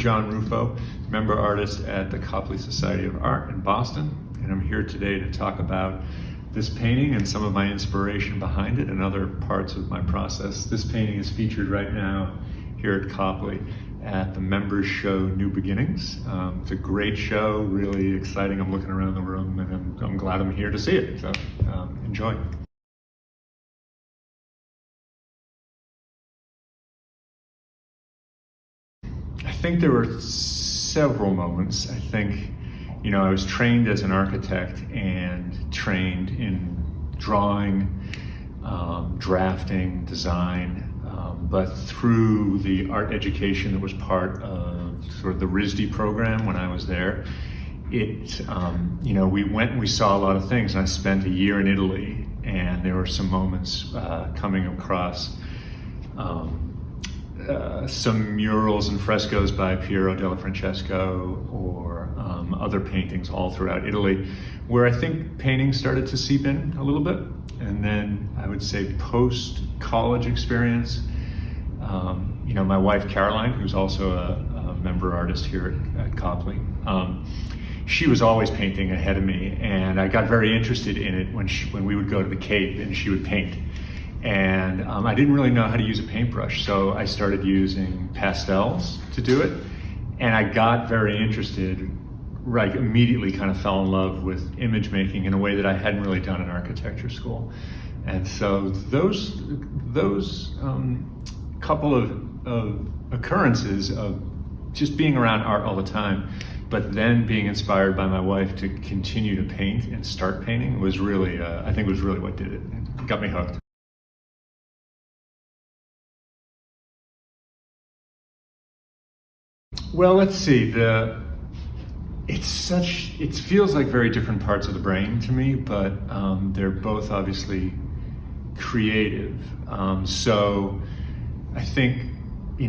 John Rufo, member artist at the Copley Society of Art in Boston, and I'm here today to talk about this painting and some of my inspiration behind it and other parts of my process. This painting is featured right now here at Copley at the members show New Beginnings. It's a great show, really exciting. I'm looking around the room and I'm glad I'm here to see it, so enjoy. I think there were several moments. I think, I was trained as an architect and trained in drawing, drafting, design, but through the art education that was part of sort of the RISD program when I was there, we went and we saw a lot of things. And I spent a year in Italy, and there were some moments coming across some murals and frescoes by Piero della Francesco or other paintings all throughout Italy, where I think painting started to seep in a little bit. And then I would say post-college experience, my wife Caroline, who's also a member artist here at Copley, she was always painting ahead of me, and I got very interested in it when we would go to the Cape and she would paint. And I didn't really know how to use a paintbrush, so I started using pastels to do it. And I got very interested, right, immediately kind of fell in love with image making in a way that I hadn't really done in architecture school. And so those couple of occurrences of just being around art all the time, but then being inspired by my wife to continue to paint and start painting was really, I think was really what did it. It got me hooked. Well, let's see. It feels like very different parts of the brain to me, but they're both obviously creative. So I think,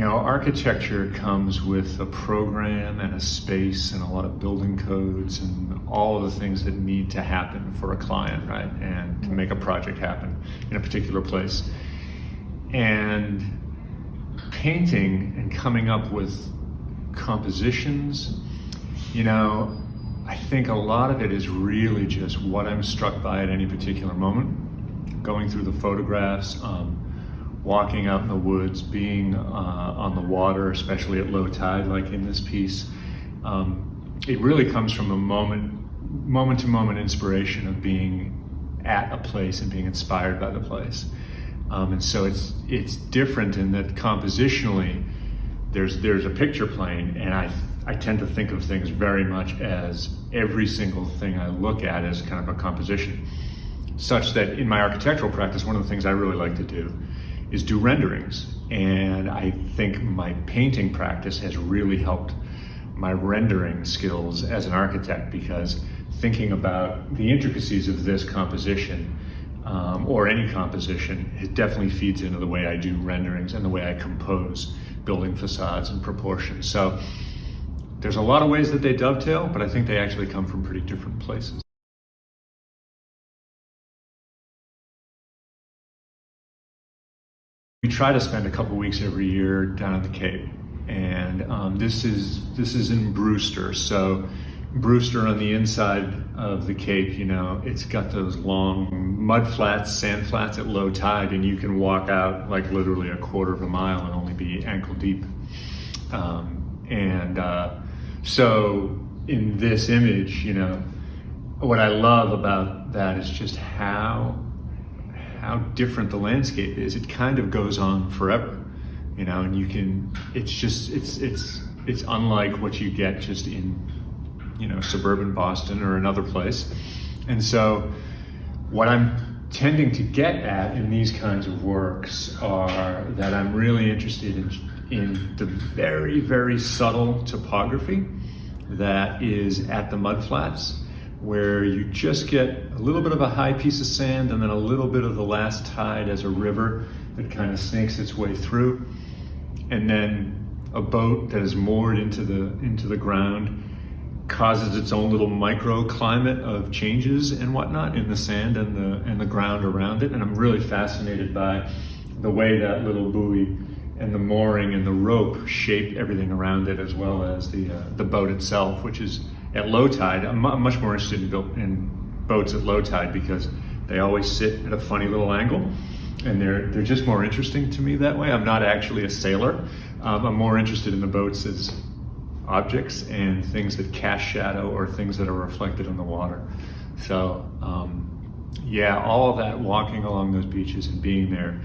architecture comes with a program and a space and a lot of building codes and all of the things that need to happen for a client, right? And to make a project happen in a particular place. And painting and coming up with compositions, I think a lot of it is really just what I'm struck by at any particular moment, going through the photographs, walking out in the woods, being on the water, especially at low tide like in this piece. It really comes from a moment to moment inspiration of being at a place and being inspired by the place. And so it's different in that compositionally there's a picture plane, and I tend to think of things very much as every single thing I look at as kind of a composition, such that in my architectural practice, one of the things I really like to do is do renderings. And I think my painting practice has really helped my rendering skills as an architect, because thinking about the intricacies of this composition or any composition, it definitely feeds into the way I do renderings and the way I compose building facades and proportions. So there's a lot of ways that they dovetail, but I think they actually come from pretty different places. We try to spend a couple weeks every year down at the Cape, and this is in Brewster. So Brewster, on the inside of the Cape, it's got those long mud flats, sand flats at low tide, and you can walk out like literally a quarter of a mile and only be ankle deep. So in this image, what I love about that is just how different the landscape is. It kind of goes on forever, and it's unlike what you get just in suburban Boston or another place. And so what I'm tending to get at in these kinds of works are that I'm really interested in the very, very subtle topography that is at the mudflats, where you just get a little bit of a high piece of sand and then a little bit of the last tide as a river that kind of snakes its way through. And then a boat that is moored into the ground causes its own little microclimate of changes and whatnot in the sand and the ground around it. And I'm really fascinated by the way that little buoy and the mooring and the rope shape everything around it, as well as the boat itself, which is at low tide. I'm much more interested in boats at low tide because they always sit at a funny little angle, and they're just more interesting to me that way. I'm not actually a sailor. I'm more interested in the boats as objects and things that cast shadow or things that are reflected in the water. So yeah, all of that walking along those beaches and being there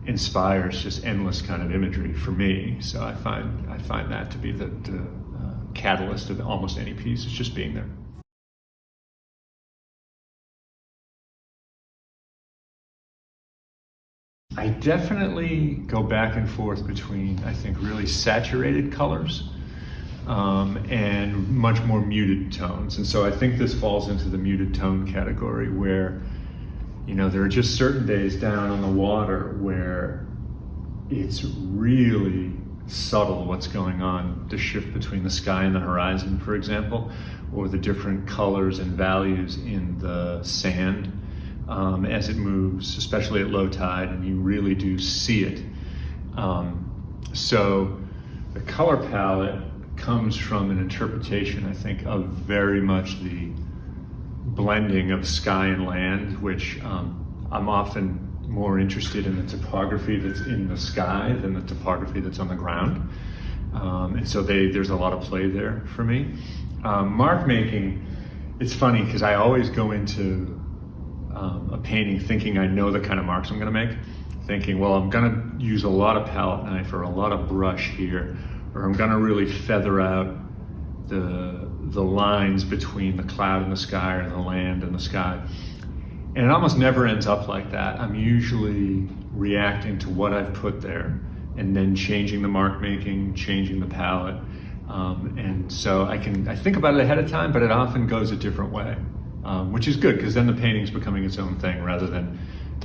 inspires just endless kind of imagery for me. So I find that to be the catalyst of almost any piece. It's just being there. I definitely go back and forth between, I think, really saturated colors and much more muted tones. And so I think this falls into the muted tone category where, you know, there are just certain days down on the water where it's really subtle what's going on, the shift between the sky and the horizon, for example, or the different colors and values in the sand as it moves, especially at low tide, and you really do see it. So the color palette comes from an interpretation, I think, of very much the blending of sky and land, which I'm often more interested in the topography that's in the sky than the topography that's on the ground. And so there's a lot of play there for me. Mark making, it's funny because I always go into a painting thinking I know the kind of marks I'm gonna make, thinking, well, I'm gonna use a lot of palette knife or a lot of brush here, or I'm gonna really feather out the lines between the cloud and the sky or the land and the sky. And it almost never ends up like that. I'm usually reacting to what I've put there and then changing the mark making, changing the palette. And so I think about it ahead of time, but it often goes a different way, which is good because then the painting's becoming its own thing rather than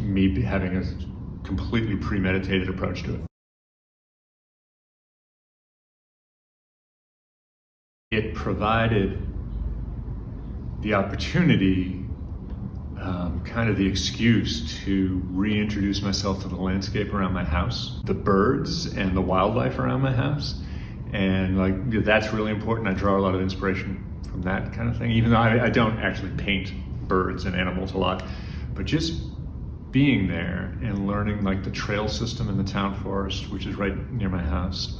me having a completely premeditated approach to it. It provided the opportunity, kind of the excuse to reintroduce myself to the landscape around my house, the birds and the wildlife around my house. And like, that's really important. I draw a lot of inspiration from that kind of thing, even though I don't actually paint birds and animals a lot, but just being there and learning like the trail system in the town forest, which is right near my house.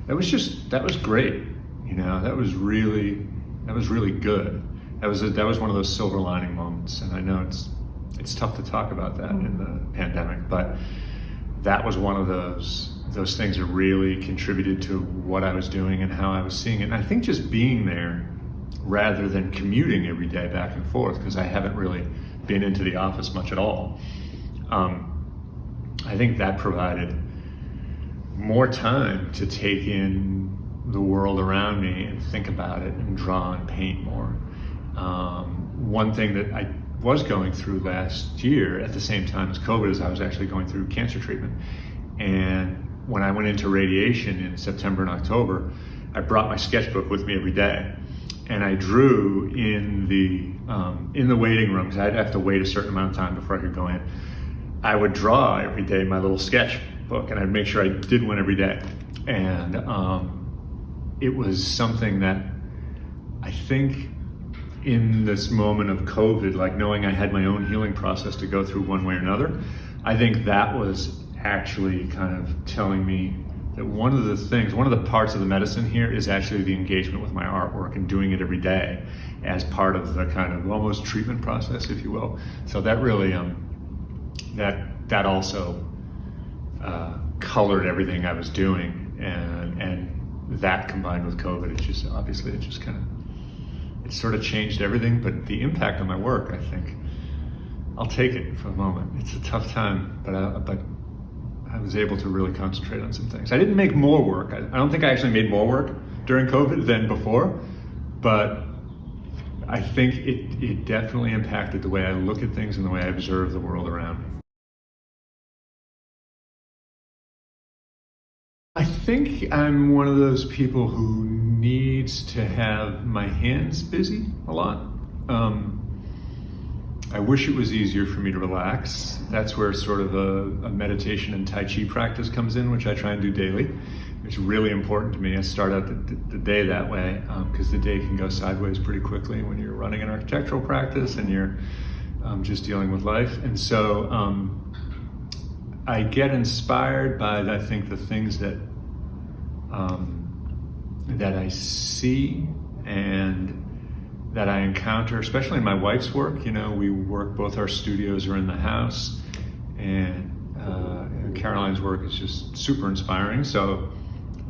That was great. You know, that was really good. That was one of those silver lining moments, and I know it's tough to talk about that in the pandemic, but that was one of those things that really contributed to what I was doing and how I was seeing it. And I think just being there rather than commuting every day back and forth, because I haven't really been into the office much at all, I think that provided more time to take in the world around me and think about it and draw and paint more. One thing that I was going through last year at the same time as COVID is I was actually going through cancer treatment. And when I went into radiation in September and October, I brought my sketchbook with me every day. And I drew in the waiting room, because I'd have to wait a certain amount of time before I could go in. I would draw every day my little sketchbook, and I'd make sure I did one every day. And it was something that I think in this moment of COVID, like knowing I had my own healing process to go through one way or another, I think that was actually kind of telling me that one of the parts of the medicine here is actually the engagement with my artwork and doing it every day as part of the kind of almost treatment process, if you will. So that really, that also colored everything I was doing, and that combined with COVID, it sort of changed everything. But the impact on my work, I think, I'll take it for the moment. It's a tough time, but I was able to really concentrate on some things. I didn't make more work. I don't think I actually made more work during COVID than before, but I think it definitely impacted the way I look at things and the way I observe the world around me. I think I'm one of those people who needs to have my hands busy a lot. I wish it was easier for me to relax. That's where sort of a meditation and Tai Chi practice comes in, which I try and do daily. It's really important to me. I start out the day that way because the day can go sideways pretty quickly when you're running an architectural practice and you're just dealing with life. And so I get inspired by, I think, the things that that I see and that I encounter, especially in my wife's work. You know, we work, both our studios are in the house, and Caroline's work is just super inspiring, so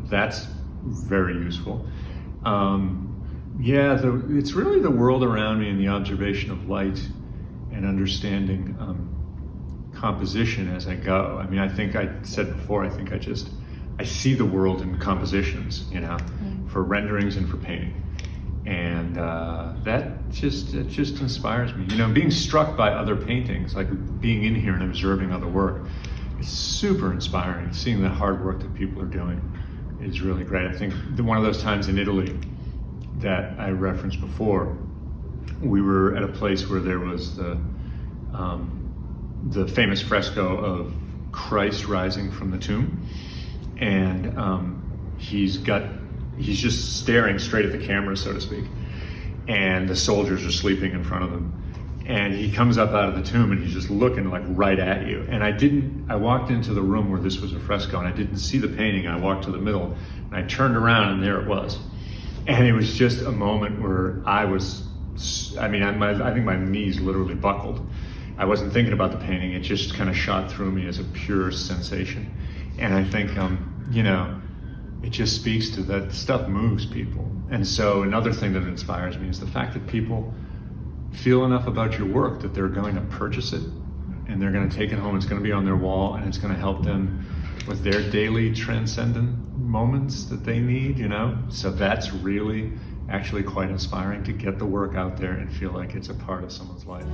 that's very useful. It's really the world around me and the observation of light and understanding composition as I go. I mean, I think I said before, I see the world in compositions, you know, for renderings and for painting. And that just inspires me. You know, being struck by other paintings, like being in here and observing other work, it's super inspiring. Seeing the hard work that people are doing is really great. I think one of those times in Italy that I referenced before, we were at a place where there was the famous fresco of Christ rising from the tomb, and he's just staring straight at the camera, so to speak, and the soldiers are sleeping in front of him, and he comes up out of the tomb and he's just looking like right at you. And I walked into the room where this was a fresco and I didn't see the painting. I walked to the middle and I turned around and there it was. And it was just a moment where I think my knees literally buckled. I wasn't thinking about the painting. It just kind of shot through me as a pure sensation. And I think, you know, it just speaks to that stuff moves people. And so another thing that inspires me is the fact that people feel enough about your work that they're going to purchase it and they're going to take it home. It's going to be on their wall and it's going to help them with their daily transcendent moments that they need, you know? So that's really actually quite inspiring, to get the work out there and feel like it's a part of someone's life.